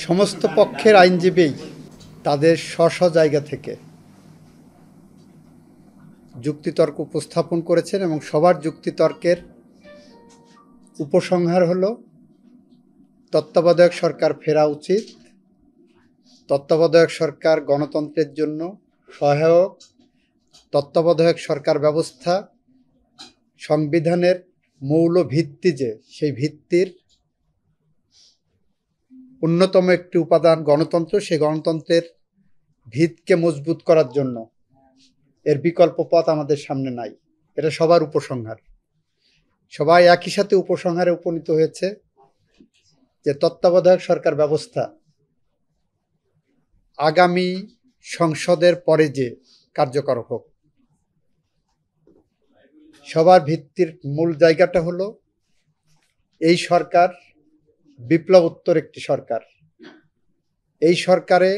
সমস্ত পক্ষের আইনজীবী তাদের স্ব জায়গা থেকে যুক্তিতর্ক উপস্থাপন করেছেন এবং সবার যুক্তিতর্কের উপসংহার হলো তত্ত্বাবধায়ক সরকার ফেরা উচিত। তত্ত্বাবধায়ক সরকার গণতন্ত্রের জন্য সহায়ক। তত্ত্বাবধায়ক সরকার ব্যবস্থা সংবিধানের মৌল ভিত্তি, যে সেই ভিত্তির অন্যতম একটি উপাদান গণতন্ত্র, সেই গণতন্ত্রের ভিতকে মজবুত করার জন্য এর বিকল্প পথ আমাদের সামনে নাই। এটা সবার উপসংহার। সবাই একই সাথে উপসংহারে উপনীত হয়েছে যে তত্ত্বাবধায়ক সরকার ব্যবস্থা আগামী সংসদের পরে যে কার্যকর হোক। সবার ভিত্তির মূল জায়গাটা হলো এই সরকার বিপ্লবোত্তর একটি সরকার। এই সরকারে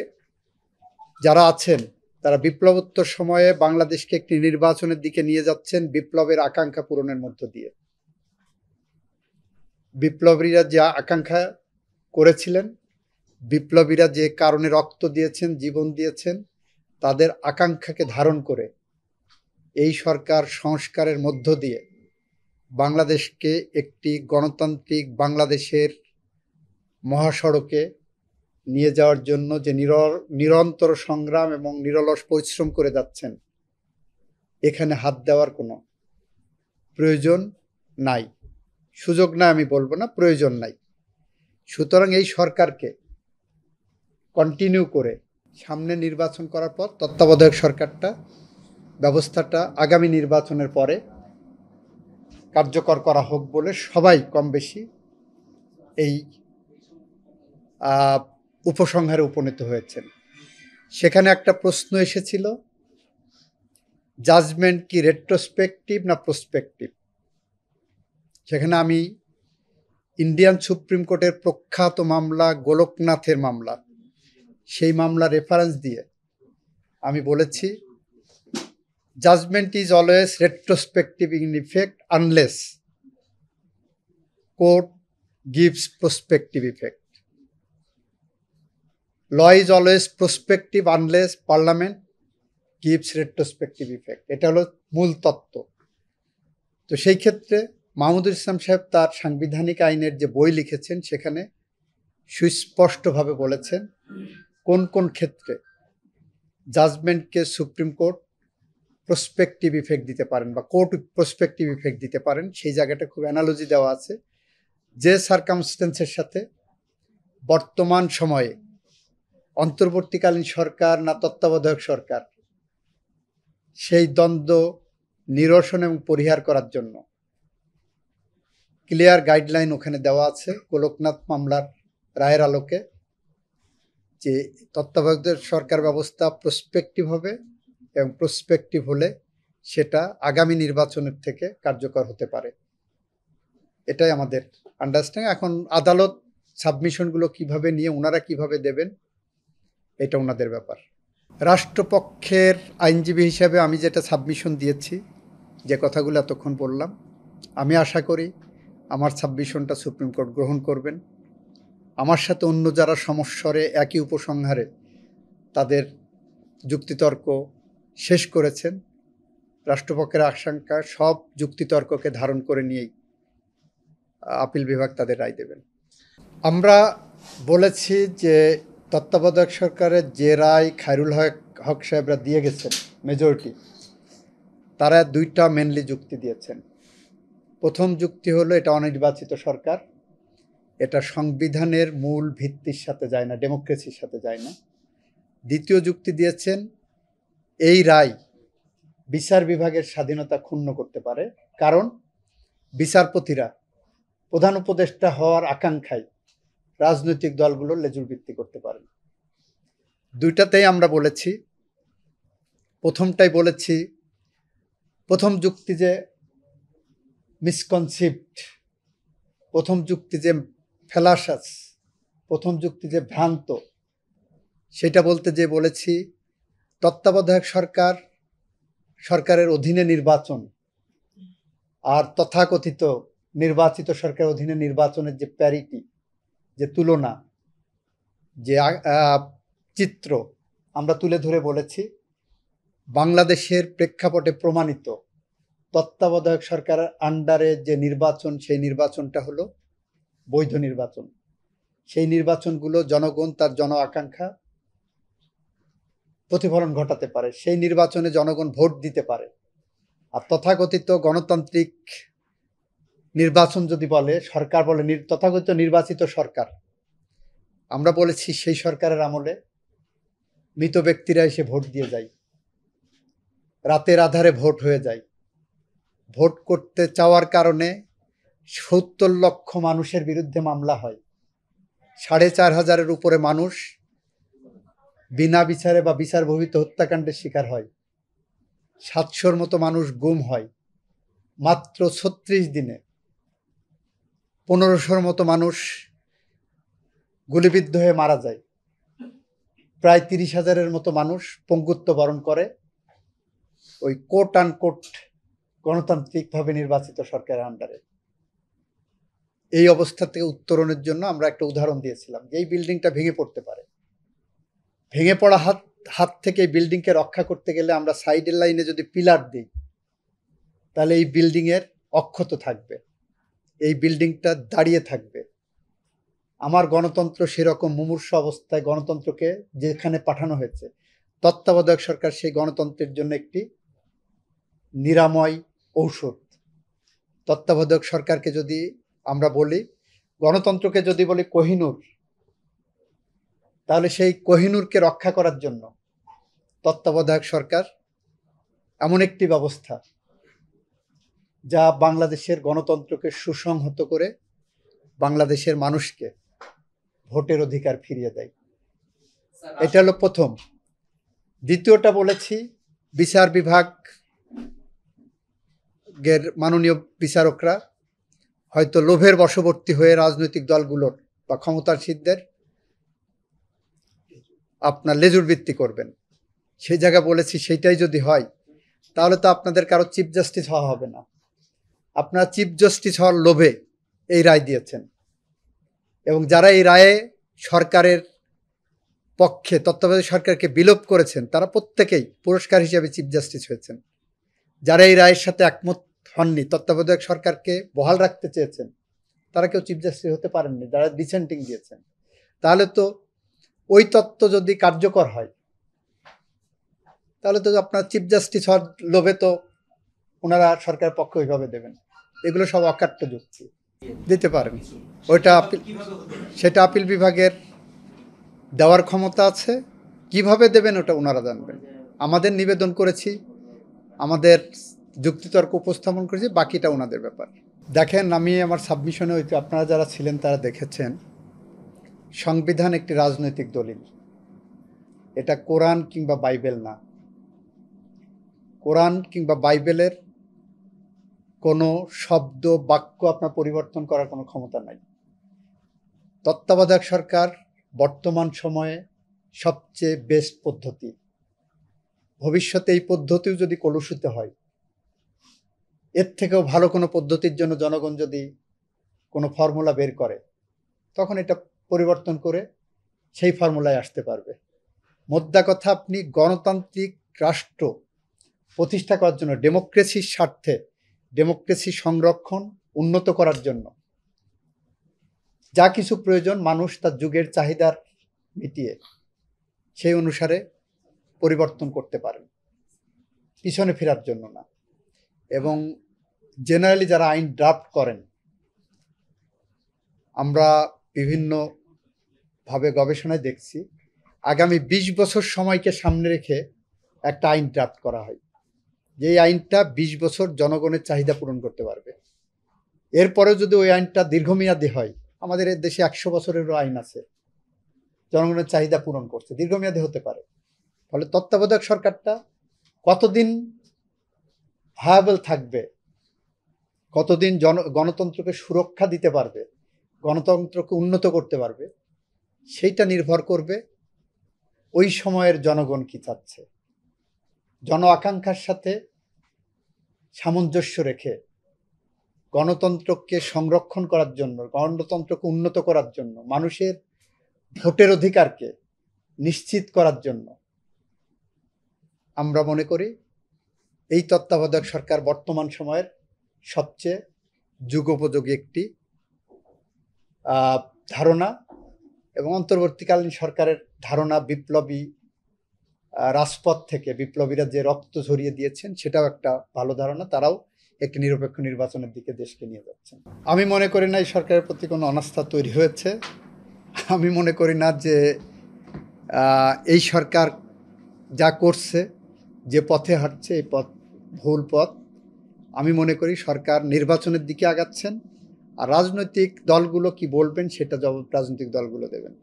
যারা আছেন তারা বিপ্লবোত্তর সময়ে বাংলাদেশকে একটি নির্বাচনের দিকে নিয়ে যাচ্ছেন বিপ্লবের আকাঙ্ক্ষা পূরণের মধ্য দিয়ে। বিপ্লবীরা যে আকাঙ্ক্ষা করেছিলেন, বিপ্লবীরা যে কারণে রক্ত দিয়েছেন, জীবন দিয়েছেন, তাদের আকাঙ্ক্ষাকে ধারণ করে এই সরকার সংস্কারের মধ্য দিয়ে বাংলাদেশকে একটি গণতান্ত্রিক বাংলাদেশের মহাসড়কে নিয়ে যাওয়ার জন্য যে নিরন্তর সংগ্রাম এবং নিরলস পরিশ্রম করে যাচ্ছেন, এখানে হাত দেওয়ার কোনো প্রয়োজন নাই। সুযোগ না আমি বলবো না, প্রয়োজন নাই। সুতরাং এই সরকারকে কন্টিনিউ করে সামনে নির্বাচন করার পর তত্ত্বাবধায়ক সরকারটা ব্যবস্থাটা আগামী নির্বাচনের পরে কার্যকর করা হোক বলে সবাই কম বেশি এই উপসংহারে উপনীত হয়েছেন। সেখানে একটা প্রশ্ন এসেছিল, জাজমেন্ট কি রেট্রোস্পেকটিভ না প্রসপেকটিভ। সেখানে আমি ইন্ডিয়ান সুপ্রিম কোর্টের প্রখ্যাত মামলা গোলকনাথের মামলা, সেই মামলা রেফারেন্স দিয়ে আমি বলেছি, judgement is always retrospective in effect unless court gives prospective effect. Law is always prospective unless parliament gives retrospective effect. এটা হলো মূল তত্ত্ব। তো সেই ক্ষেত্রে মাহমুদুল ইসলাম সাহেব তার সাংবিধানিক আইনের যে বই লিখেছেন সেখানে সুস্পষ্টভাবে বলেছেন কোন কোন ক্ষেত্রে জাজমেন্টকে সুপ্রিম কোর্ট প্রসপেকটিভ ইফেক্ট দিতে পারেন বা কোর্ট প্রসপেকটিভ ইফেক্ট দিতে পারেন। সেই জায়গাটা খুব অ্যানালজি দেওয়া আছে, যে সার্কামস্টেন্সের সাথে বর্তমান সময়ে অন্তর্বর্তীকালীন সরকার না তত্ত্বাবধায়ক সরকার, সেই দ্বন্দ্ব নিরসন এবং পরিহার করার জন্য ক্লিয়ার গাইডলাইন ওখানে দেওয়া আছে গোলকনাথ মামলার রায়ের আলোকে, যে তত্ত্বাবধায়ক সরকার ব্যবস্থা প্রসপেকটিভ হবে এবং প্রসপেকটিভ হলে সেটা আগামী নির্বাচনের থেকে কার্যকর হতে পারে। এটাই আমাদের আন্ডারস্ট্যান্ডিং। এখন আদালত সাবমিশনগুলো কিভাবে নিয়ে ওনারা কিভাবে দেবেন, এটা ওনাদের ব্যাপার। রাষ্ট্রপক্ষের আইনজীবী হিসাবে আমি যেটা সাবমিশন দিয়েছি, যে কথাগুলো এতক্ষণ বললাম, আমি আশা করি আমার সাবমিশনটা সুপ্রিম কোর্ট গ্রহণ করবেন। আমার সাথে অন্য যারা সমস্বরে একই উপসংহারে তাদের যুক্তিতর্ক শেষ করেছেন, রাষ্ট্রপক্ষের আশঙ্কা সব যুক্তিতর্ককে ধারণ করে নিয়েই আপিল বিভাগ তাদের রায় দেবেন। আমরা বলেছি যে তত্ত্বাবধায়ক সরকারের যে রায় খায়রুল হক সাহেবরা দিয়ে গেছেন মেজরিটি, তারা দুইটা মেনলি যুক্তি দিয়েছেন। প্রথম যুক্তি হলো এটা অনির্বাচিত সরকার, এটা সংবিধানের মূল ভিত্তির সাথে যায় না, ডেমোক্রেসির সাথে যায় না। দ্বিতীয় যুক্তি দিয়েছেন এই রায় বিচার বিভাগের স্বাধীনতা ক্ষুণ্ণ করতে পারে, কারণ বিচারপতিরা প্রধান উপদেষ্টা হওয়ার আকাঙ্ক্ষায় রাজনৈতিক দলগুলোর লেজুর ভিত্তি করতে পারেন। দুইটাতেই আমরা বলেছি, প্রথমটাই বলেছি, প্রথম যুক্তি যে মিসকনসিপ্ট, প্রথম যুক্তি যে ফেলাসাস, প্রথম যুক্তি যে ভ্রান্ত, সেটা বলতে যে বলেছি তত্ত্বাবধায়ক সরকারের অধীনে নির্বাচন আর তথাকথিত নির্বাচিত সরকারের অধীনে নির্বাচনের যে প্যারিটি, যে তুলনা, যে চিত্র আমরা তুলে ধরে বলেছি, বাংলাদেশের প্রেক্ষাপটে প্রমাণিত তত্ত্বাবধায়ক সরকারের আন্ডারে যে নির্বাচন, সেই নির্বাচনটা হলো বৈধ নির্বাচন। সেই নির্বাচনগুলো জনগণ তার জন আকাঙ্ক্ষা প্রতিফলন ঘটাতে পারে, সেই নির্বাচনে জনগণ ভোট দিতে পারে। আর তথাকথিত গণতান্ত্রিক নির্বাচন যদি বলে, সরকার বলে তথাকথিত নির্বাচিত সরকার, আমরা বলেছি সেই সরকারের আমলে মৃত ব্যক্তিরা এসে ভোট দিয়ে যায়, রাতের আধারে ভোট হয়ে যায়। ভোট করতে চাওয়ার কারণে ৭০ লক্ষ মানুষের বিরুদ্ধে মামলা হয়, ৪,৫০০-এর উপরে মানুষ বিনা বিচারে বা বিচার বহির্ভূত হত্যাকাণ্ডের শিকার হয়, ৭০০-র মতো মানুষ গুম হয়। মাত্র ৩৬ দিনে ১৫০০-র মতো মানুষ গুলিবিদ্ধ হয়ে মারা যায়, প্রায় ৩০,০০০-এর মতো মানুষ পঙ্গুত্ব বরণ করে ওই কোট আনকোট গণতান্ত্রিকভাবে নির্বাচিত সরকারের আন্ডারে। এই অবস্থা থেকে উত্তরণের জন্য আমরা একটা উদাহরণ দিয়েছিলাম যে এই বিল্ডিংটা ভেঙে পড়তে পারে। ভেঙে পড়া হাত থেকে এই বিল্ডিংকে রক্ষা করতে গেলে আমরা সাইডের লাইনে যদি পিলার দিই, তাহলে এই বিল্ডিংয়ের অক্ষত থাকবে, এই বিল্ডিংটা দাঁড়িয়ে থাকবে। আমার গণতন্ত্র সেরকম মুমূর্ষু অবস্থায় গণতন্ত্রকে যেখানে পাঠানো হয়েছে, তত্ত্বাবধায়ক সরকার সেই গণতন্ত্রের জন্য একটি নিরাময় ঔষধ। তত্ত্বাবধায়ক সরকারকে যদি আমরা বলি, গণতন্ত্রকে যদি বলি কোহিনূর, তাহলে সেই কোহিনূরকে রক্ষা করার জন্য তত্ত্বাবধায়ক সরকার এমন একটি ব্যবস্থা যা বাংলাদেশের গণতন্ত্রকে সুসংহত করে বাংলাদেশের মানুষকে ভোটের অধিকার ফিরিয়ে দেয়। এটা হলো প্রথম। দ্বিতীয়টা বলেছি, বিচার বিভাগের মাননীয় বিচারকরা হয়তো লোভের বশবর্তী হয়ে রাজনৈতিক দলগুলোর বা ক্ষমতাসীনদের আপনার লেজুর বৃত্তি করবেন। সেই জায়গায় বলেছি, সেইটাই যদি হয় তাহলে তো আপনাদের কারো চিফ জাস্টিস হওয়া হবে না। আপনারা চিফ জাস্টিস হওয়ার লোভে এই রায় দিয়েছেন, এবং যারা এই রায়ে সরকারের পক্ষে তত্ত্বাবধায়ক সরকারকে বিলোপ করেছেন, তারা প্রত্যেকেই পুরস্কার হিসেবে চিফ জাস্টিস হয়েছেন। যারা এই রায়ের সাথে একমত হননি, তত্ত্বাবধায়ক সরকারকে বহাল রাখতে চেয়েছেন, তারা কেউ চিফ জাস্টিস হতে পারেননি, যারা ডিসেন্টিং দিয়েছেন। তাহলে তো ওই তত্ত্ব যদি কার্যকর হয়, তাহলে তো আপনার চিফ জাস্টিস হওয়ার লোভে তো ওনারা সরকারের পক্ষে ওইভাবে দেবেন। এগুলো সব অকাট্য যুক্তি। দিতে পারেন, ওইটা সেটা আপিল বিভাগের দেওয়ার ক্ষমতা আছে। কিভাবে দেবেন ওটা ওনারা জানবেন। আমাদের নিবেদন করেছি, আমাদের যুক্তিতর্ক উপস্থাপন করেছি, বাকিটা ওনাদের ব্যাপার। দেখেন, আমি আমার সাবমিশনে ওই আপনারা যারা ছিলেন তারা দেখেছেন, সংবিধান একটি রাজনৈতিক দলিল, এটা কোরআন কিংবা বাইবেল না। কোরআন কিংবা বাইবেলের কোনো শব্দ বাক্য আপনার পরিবর্তন করার কোনো ক্ষমতা নাই। তত্ত্বাবধায়ক সরকার বর্তমান সময়ে সবচেয়ে বেস্ট পদ্ধতি। ভবিষ্যতে এই পদ্ধতিও যদি কলুষিত হয়, এর থেকেও ভালো কোনো পদ্ধতির জন্য জনগণ যদি কোনো ফর্মুলা বের করে, তখন এটা পরিবর্তন করে সেই ফর্মুলায় আসতে পারবে। মোদ্দা কথা, আপনি গণতান্ত্রিক রাষ্ট্র প্রতিষ্ঠা করার জন্য, ডেমোক্রেসির স্বার্থে, ডেমোক্রেসি সংরক্ষণ উন্নত করার জন্য যা কিছু প্রয়োজন, মানুষ তার যুগের চাহিদার মিটিয়ে সেই অনুসারে পরিবর্তন করতে পারেন, পিছনে ফেরার জন্য না। এবং জেনারেলি যারা আইন ড্রাফট করেন, আমরা বিভিন্নভাবে গবেষণায় দেখছি, আগামী ২০ বছর সময়কে সামনে রেখে একটা আইন ড্রাফট করা হয়, যেই আইনটা ২০ বছর জনগণের চাহিদা পূরণ করতে পারবে। এরপরেও যদি ওই আইনটা দীর্ঘমেয়াদী হয়, আমাদের এর দেশে ১০০ বছরেরও আইন আছে, জনগণের চাহিদা পূরণ করছে, দীর্ঘমেয়াদী হতে পারে। ফলে তত্ত্বাবধায়ক সরকারটা কতদিন ভায়াবল থাকবে, কতদিন গণতন্ত্রকে সুরক্ষা দিতে পারবে, গণতন্ত্রকে উন্নত করতে পারবে, সেইটা নির্ভর করবে ওই সময়ের জনগণ কি চাচ্ছে। জন আকাঙ্ক্ষার সাথে সামঞ্জস্য রেখে গণতন্ত্রকে সংরক্ষণ করার জন্য, গণতন্ত্রকে উন্নত করার জন্য, মানুষের ভোটের অধিকারকে নিশ্চিত করার জন্য আমরা মনে করি এই তত্ত্বাবধায়ক সরকার বর্তমান সময়ের সবচেয়ে যুগোপযোগী একটি ধারণা, এবং অন্তর্বর্তীকালীন সরকারের ধারণা বিপ্লবী রাজপথ থেকে বিপ্লবীরা যে রক্ত ঝরিয়ে দিয়েছেন সেটাও একটা ভালো ধারণা। তারাও একটি নিরপেক্ষ নির্বাচনের দিকে দেশকে নিয়ে যাচ্ছেন। আমি মনে করি না এই সরকারের প্রতি কোনো অনাস্থা তৈরি হয়েছে। আমি মনে করি না যে এই সরকার যা করছে, যে পথে হাঁটছে, এই পথ ভুল পথ। আমি মনে করি সরকার নির্বাচনের দিকে আগাচ্ছেন, আর রাজনৈতিক দলগুলো কি বলবেন সেটা জবাব রাজনৈতিক দলগুলো দেবেন।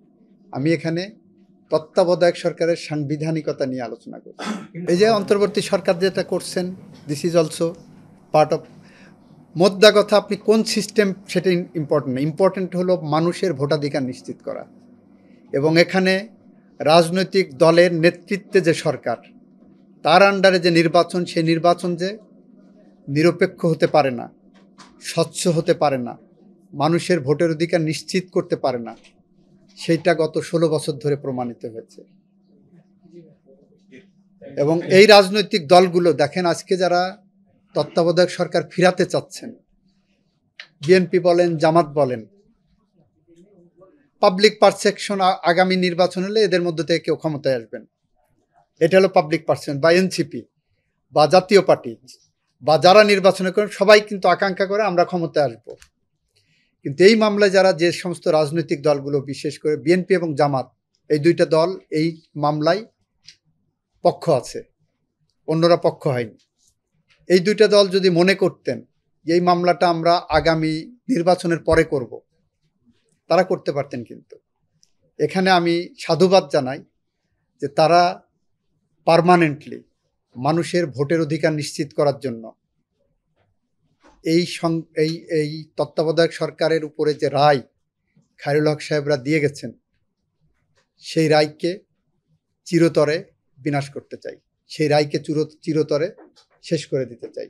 আমি এখানে তত্ত্বাবধায়ক সরকারের সাংবিধানিকতা নিয়ে আলোচনা করি। এই যে অন্তর্বর্তী সরকার যেটা করছেন, this is also part of, মোদ্দা কথা আপনি কোন সিস্টেম সেটা ইম্পর্টেন্ট না, ইম্পর্টেন্ট হলো মানুষের ভোটাধিকার নিশ্চিত করা। এবং এখানে রাজনৈতিক দলের নেতৃত্বে যে সরকার, তার আন্ডারে যে নির্বাচন, সেই নির্বাচন যে নিরপেক্ষ হতে পারে না, স্বচ্ছ হতে পারে না, মানুষের ভোটের অধিকার নিশ্চিত করতে পারে না, সেইটা গত 16 বছর ধরে প্রমাণিত হয়েছে। এবং এই রাজনৈতিক দলগুলো দেখেন, আজকে যারা তত্ত্বাবধায়ক সরকার ফিরাতে চাচ্ছেন, বিএনপি বলেন, জামাত বলেন, পাবলিক পারসেপশন আগামী নির্বাচন হলে এদের মধ্যে থেকে কেউ ক্ষমতায় আসবেন, এটা হলো পাবলিক পারসেপশন। বা এনসিপি বা জাতীয় পার্টি বা যারা নির্বাচনে করেন সবাই কিন্তু আকাঙ্ক্ষা করে আমরা ক্ষমতায় আসব। কিন্তু এই মামলায় যারা, যে সমস্ত রাজনৈতিক দলগুলো, বিশেষ করে বিএনপি এবং জামাত, এই দুইটা দল এই মামলায় পক্ষ আছে, অন্যরা পক্ষ হয়নি। এই দুইটা দল যদি মনে করতেন যে এই মামলাটা আমরা আগামী নির্বাচনের পরে করব, তারা করতে পারতেন। কিন্তু এখানে আমি সাধুবাদ জানাই যে তারা পার্মানেন্টলি মানুষের ভোটের অধিকার নিশ্চিত করার জন্য এই তত্ত্বাবধায়ক সরকারের উপরে যে রায় খায়রুল হক সাহেবরা দিয়ে গেছেন, সেই রায়কে চিরতরে বিনাশ করতে চাই, সেই রায়কে চিরতরে শেষ করে দিতে চাই।